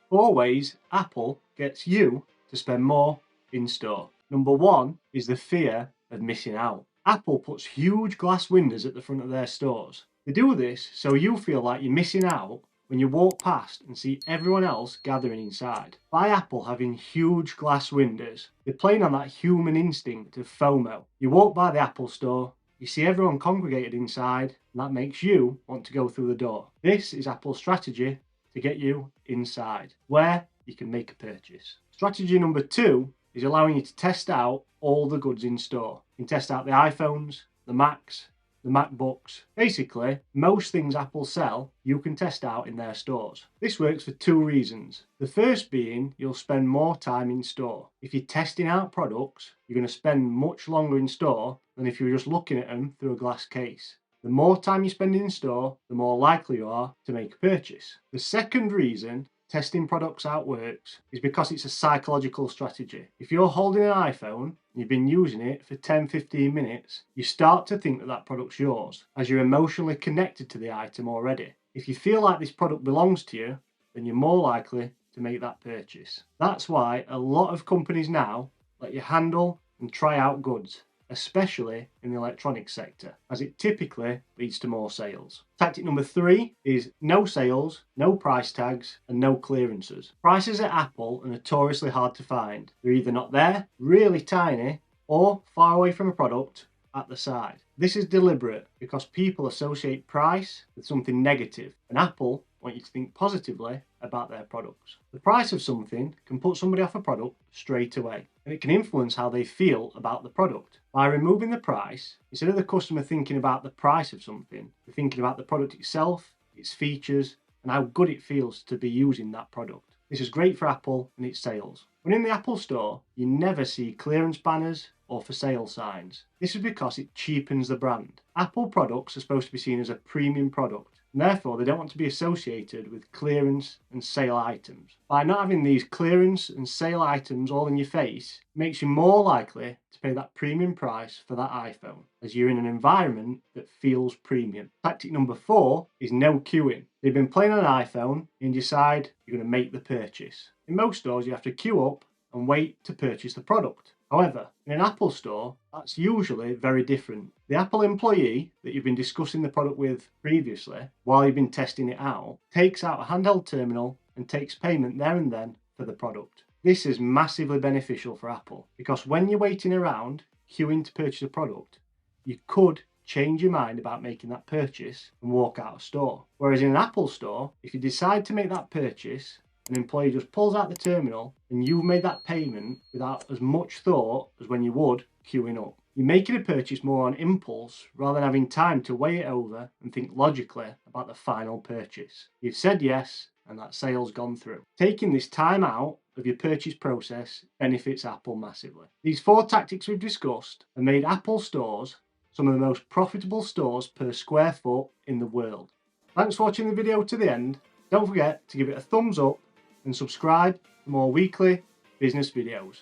4 ways Apple gets you to spend more in store. Number 1 is the fear of missing out. Apple puts huge glass windows at the front of their stores. They do this so you feel like you're missing out when you walk past and see everyone else gathering inside. By Apple having huge glass windows, they're playing on that human instinct of FOMO. You walk by the Apple store, you see everyone congregated inside, and that makes you want to go through the door. This is Apple's strategy to get you inside, where you can make a purchase. Strategy number 2 is allowing you to test out all the goods in store. You can test out the iPhones, the Macs, the MacBooks. Basically, most things Apple sell, you can test out in their stores. This works for 2 reasons. The first being you'll spend more time in store. If you're testing out products, you're going to spend much longer in store than if you were just looking at them through a glass case. The more time you spend in store, the more likely you are to make a purchase. The second reason testing products out works is because it's a psychological strategy. If you're holding an iPhone and you've been using it for 10-15 minutes, you start to think that that product's yours as you're emotionally connected to the item already. If you feel like this product belongs to you, then you're more likely to make that purchase. That's why a lot of companies now let you handle and try out goods, especially in the electronics sector, as it typically leads to more sales. Tactic number 3 is no sales, no price tags, and no clearances. Prices at Apple are notoriously hard to find. They're either not there, really tiny, or far away from a product at the side. This is deliberate because people associate price with something negative, and Apple want you to think positively about their products. The price of something can put somebody off a product straight away, and it can influence how they feel about the product. By removing the price, instead of the customer thinking about the price of something, they're thinking about the product itself, its features, and how good it feels to be using that product. This is great for Apple and its sales. When in the Apple Store, you never see clearance banners or for sale signs. This is because it cheapens the brand. Apple products are supposed to be seen as a premium product, and therefore they don't want to be associated with clearance and sale items. By not having these clearance and sale items all in your face, it makes you more likely to pay that premium price for that iPhone, as you're in an environment that feels premium. Tactic number 4 is no queuing. You've been playing on an iPhone and decide you're going to make the purchase. In most stores, you have to queue up and wait to purchase the product. However, in an Apple store, that's usually very different. The Apple employee that you've been discussing the product with previously, while you've been testing it out, takes out a handheld terminal and takes payment there and then for the product. This is massively beneficial for Apple because when you're waiting around, queuing to purchase a product, you could change your mind about making that purchase and walk out of store. Whereas in an Apple store, if you decide to make that purchase, an employee just pulls out the terminal and you've made that payment without as much thought as when you would queuing up. You're making a purchase more on impulse rather than having time to weigh it over and think logically about the final purchase. You've said yes and that sale's gone through. Taking this time out of your purchase process benefits Apple massively. These 4 tactics we've discussed have made Apple stores some of the most profitable stores per square foot in the world. Thanks for watching the video to the end. Don't forget to give it a thumbs up and subscribe for more weekly business videos.